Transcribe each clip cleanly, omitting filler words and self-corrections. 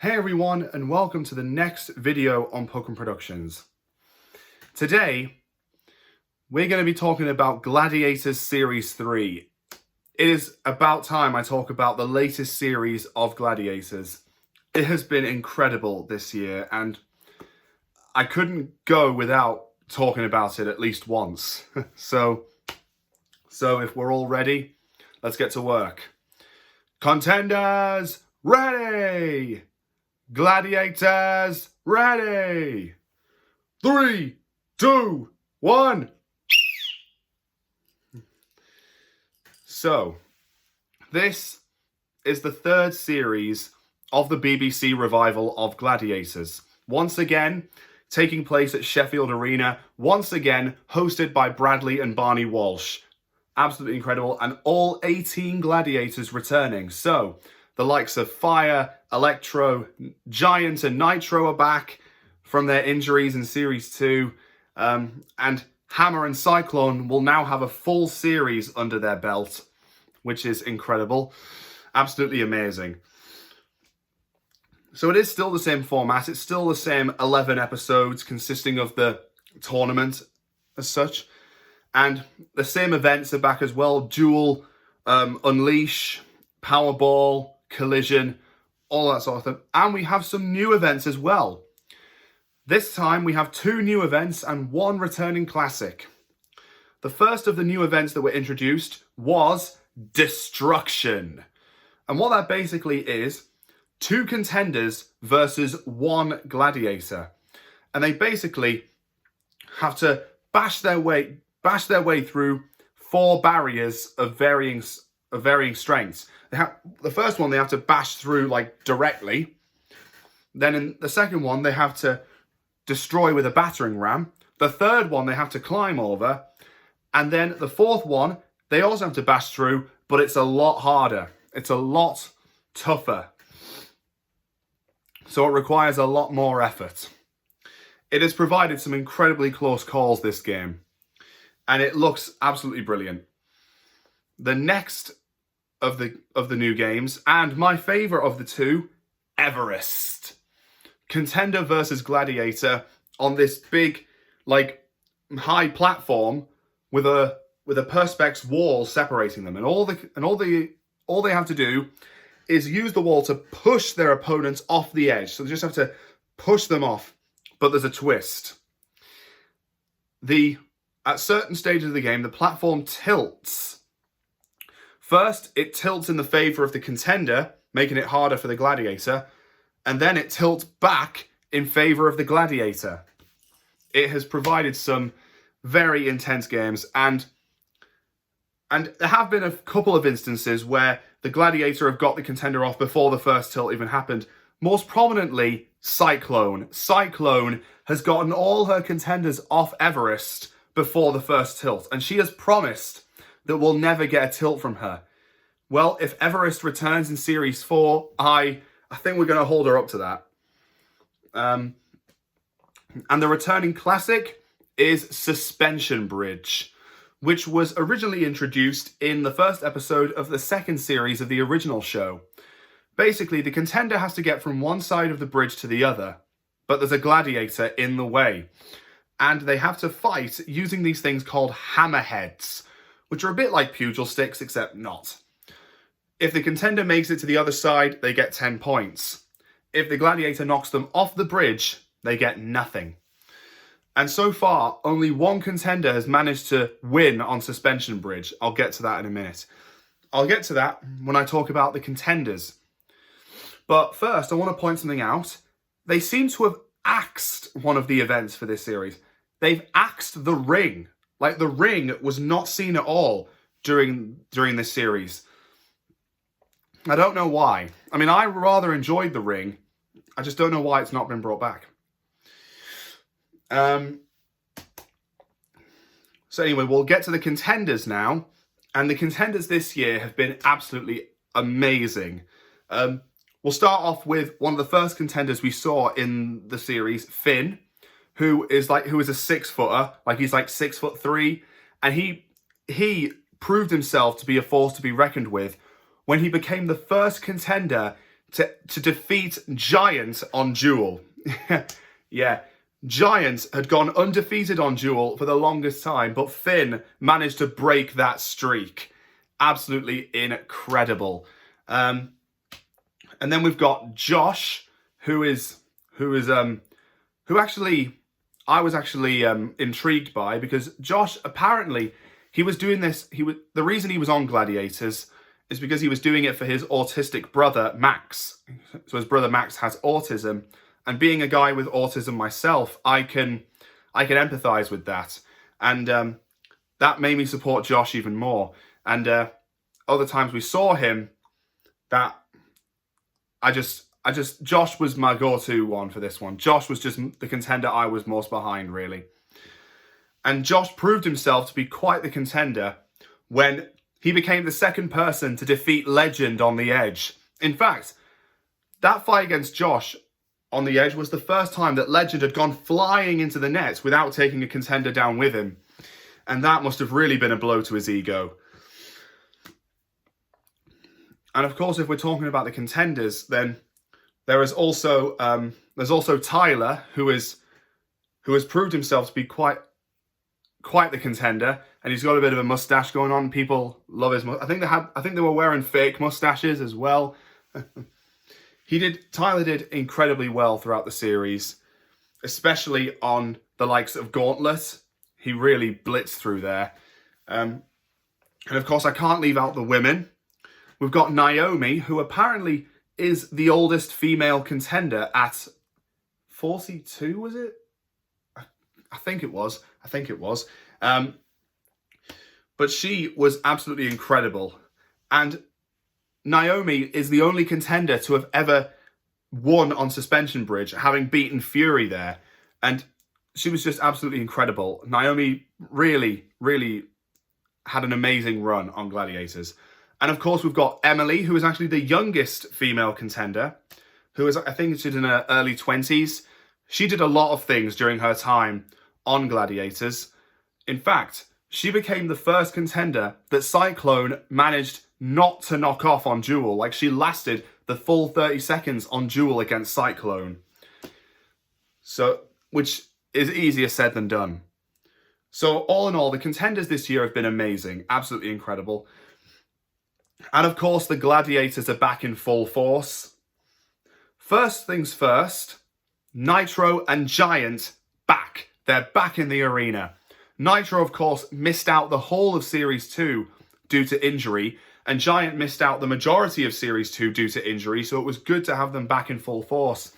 Hey everyone, and welcome to the next video on Pokemon Productions. Today, we're going to be talking about Gladiators Series 3. It is about time I talk about the latest series of Gladiators. It has been incredible this year, and I couldn't go without talking about it at least once. So if we're all ready, let's get to work. Contenders, ready! Gladiators, ready! 3, 2, 1. So, this is the third series of the BBC revival of Gladiators. Once again, taking place at Sheffield Arena. Once again, hosted by Bradley and Barney Walsh. Absolutely incredible. And all 18 Gladiators returning. So, the likes of Fire, Electro, Giant and Nitro are back from their injuries in Series 2. And Hammer and Cyclone will now have a full series under their belt, which is incredible. Absolutely amazing. So it is still the same format. It's still the same 11 episodes consisting of the tournament as such. And the same events are back as well. Duel, Unleash, Powerball, Collision, all that sort of thing. And we have some new events as well. This time we have 2 new events and 1 returning classic. The first of the new events that were introduced was Destruction. And what that basically is, 2 contenders versus 1 gladiator. And they basically have to bash their way through 4 barriers of varying strengths. The first one they have to bash through like directly. Then in the second one they have to destroy with a battering ram. The third one they have to climb over. And then the fourth one they also have to bash through, but it's a lot harder. It's a lot tougher. So it requires a lot more effort. It has provided some incredibly close calls, this game. And it looks absolutely brilliant. The next of the new games, and my favourite of the 2, Everest. Contender versus Gladiator on this big, like, high platform with a perspex wall separating them, and all they have to do is use the wall to push their opponents off the edge. So they just have to push them off. But there's a twist. At certain stages of the game, the platform tilts. First, it tilts in the favour of the contender, making it harder for the gladiator, and then it tilts back in favour of the gladiator. It has provided some very intense games, and there have been a couple of instances where the gladiator have got the contender off before the first tilt even happened. Most prominently, Cyclone. Cyclone has gotten all her contenders off Everest before the first tilt, and she has promised that we'll never get a tilt from her. Well, if Everest returns in Series 4, I think we're going to hold her up to that. And the returning classic is Suspension Bridge, which was originally introduced in the first episode of the second series of the original show. Basically, the contender has to get from one side of the bridge to the other, but there's a gladiator in the way. And they have to fight using these things called hammerheads, which are a bit like pugil sticks, except not. If the contender makes it to the other side, they get 10 points. If the gladiator knocks them off the bridge, they get nothing. And so far, only 1 contender has managed to win on Suspension Bridge. I'll get to that in a minute. I'll get to that when I talk about the contenders. But first, I want to point something out. They seem to have axed one of the events for this series. They've axed the ring. Like, the ring was not seen at all during this series. I don't know why. I mean, I rather enjoyed the ring. I just don't know why it's not been brought back. So anyway, we'll get to the contenders now. And the contenders this year have been absolutely amazing. We'll start off with one of the first contenders we saw in the series, Finn, who is a 6-footer, like he's like 6'3", and he proved himself to be a force to be reckoned with when he became the first contender to defeat Giant on Duel. Yeah, Giant had gone undefeated on Duel for the longest time, but Finn managed to break that streak. Absolutely incredible. And then we've got Josh, who actually I was actually intrigued by, because Josh, apparently he was doing this. The reason he was on Gladiators is because he was doing it for his autistic brother Max. So his brother Max has autism, and being a guy with autism myself, I can empathize with that, and that made me support Josh even more. And other times we saw him, that Josh was my go-to one for this one. Josh was just the contender I was most behind, really. And Josh proved himself to be quite the contender when he became the second person to defeat Legend on the Edge. In fact, that fight against Josh on the Edge was the first time that Legend had gone flying into the net without taking a contender down with him. And that must have really been a blow to his ego. And of course, if we're talking about the contenders, then there is also Tyler, who has proved himself to be quite the contender, and he's got a bit of a mustache going on. People love his mustache. I think they were wearing fake mustaches as well. Tyler did incredibly well throughout the series, especially on the likes of Gauntlet. He really blitzed through there. And of course, I can't leave out the women. We've got Naomi, who apparently is the oldest female contender at 42, was it? I think it was. But she was absolutely incredible. And Naomi is the only contender to have ever won on Suspension Bridge, having beaten Fury there. And she was just absolutely incredible. Naomi really, really had an amazing run on Gladiators. And of course, we've got Emily, who is actually the youngest female contender, who is, I think she's in her early 20s. She did a lot of things during her time on Gladiators. In fact, she became the first contender that Cyclone managed not to knock off on Duel. Like, she lasted the full 30 seconds on Duel against Cyclone. So, which is easier said than done. So, all in all, the contenders this year have been amazing. Absolutely incredible. And of course, the Gladiators are back in full force. First things first, Nitro and Giant back. They're back in the arena. Nitro, of course, missed out the whole of Series 2 due to injury, and Giant missed out the majority of Series 2 due to injury, so it was good to have them back in full force.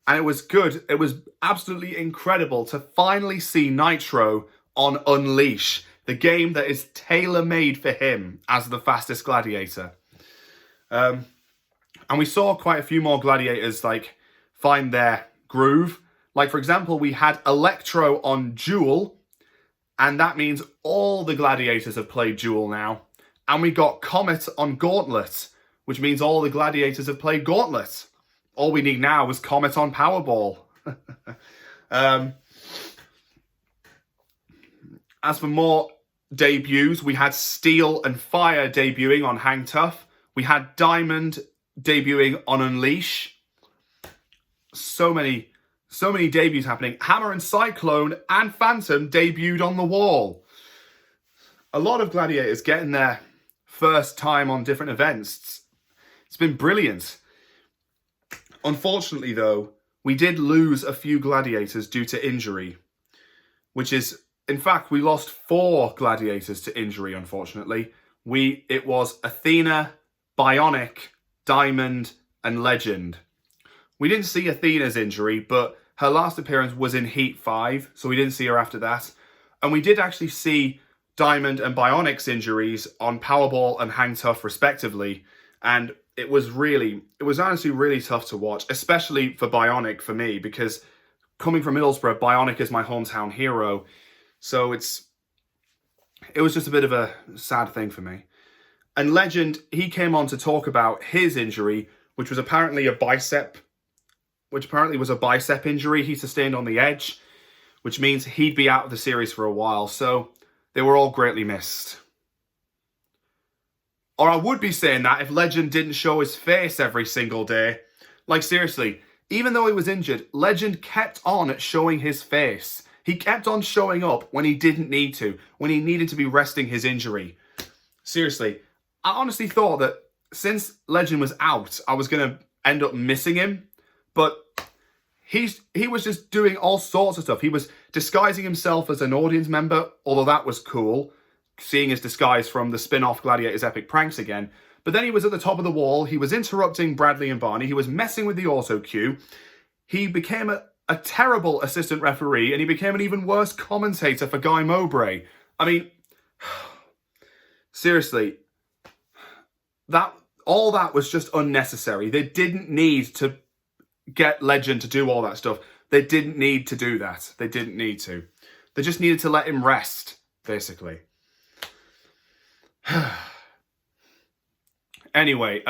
And it was good. It was absolutely incredible to finally see Nitro on Unleash, the game that is tailor-made for him as the fastest gladiator. And we saw quite a few more gladiators find their groove. Like, for example, we had Electro on Duel, and that means all the gladiators have played Duel now. And we got Comet on Gauntlet, which means all the gladiators have played Gauntlet. All we need now is Comet on Powerball. As for more debuts, we had Steel and Fire debuting on Hang Tough. We had Diamond debuting on Unleash. So many debuts happening. Hammer and Cyclone and Phantom debuted on the Wall. A lot of gladiators getting their first time on different events. It's been brilliant. Unfortunately, though, we did lose a few gladiators due to injury, which is, in fact, we lost 4 gladiators to injury, unfortunately. It was Athena, Bionic, Diamond, and Legend. We didn't see Athena's injury, but her last appearance was in Heat 5, so we didn't see her after that. And we did actually see Diamond and Bionic's injuries on Powerball and Hang Tough, respectively. And it was honestly really tough to watch, especially for Bionic for me, because coming from Middlesbrough, Bionic is my hometown hero. So it was just a bit of a sad thing for me. And Legend, he came on to talk about his injury, which was apparently a bicep injury he sustained on the Edge, which means he'd be out of the series for a while. So they were all greatly missed. Or I would be saying that if Legend didn't show his face every single day. Like, seriously, even though he was injured, Legend kept on showing his face. He kept on showing up when he didn't need to, when he needed to be resting his injury. Seriously, I honestly thought that since Legend was out, I was going to end up missing him. But he was just doing all sorts of stuff. He was disguising himself as an audience member, although that was cool, seeing his disguise from the spin-off Gladiators Epic Pranks again. But then he was at the top of the wall. He was interrupting Bradley and Barney. He was messing with the auto cue. He became a terrible assistant referee, and he became an even worse commentator for Guy Mowbray. I mean, seriously, all that was just unnecessary. They didn't need to get Legend to do all that stuff. They didn't need to do that. They didn't need to. They just needed to let him rest, basically. Anyway,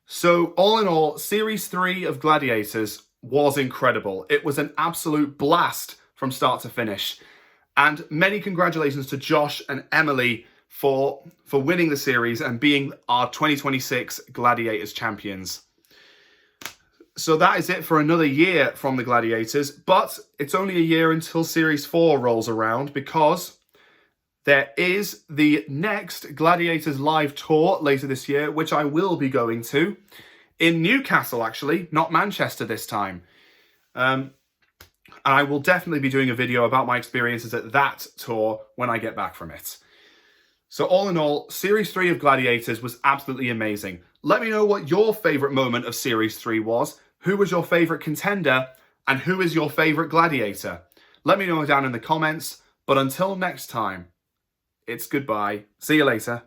so all in all, Series 3 of Gladiators was incredible. It was an absolute blast from start to finish. And many congratulations to Josh and Emily for winning the series and being our 2026 Gladiators champions. So that is it for another year from the Gladiators, but it's only a year until Series 4 rolls around, because there is the next Gladiators live tour later this year, which I will be going to in Newcastle, actually, not Manchester this time. And I will definitely be doing a video about my experiences at that tour when I get back from it. So all in all, Series 3 of Gladiators was absolutely amazing. Let me know what your favourite moment of Series 3 was. Who was your favourite contender? And who is your favourite gladiator? Let me know down in the comments. But until next time, it's goodbye. See you later.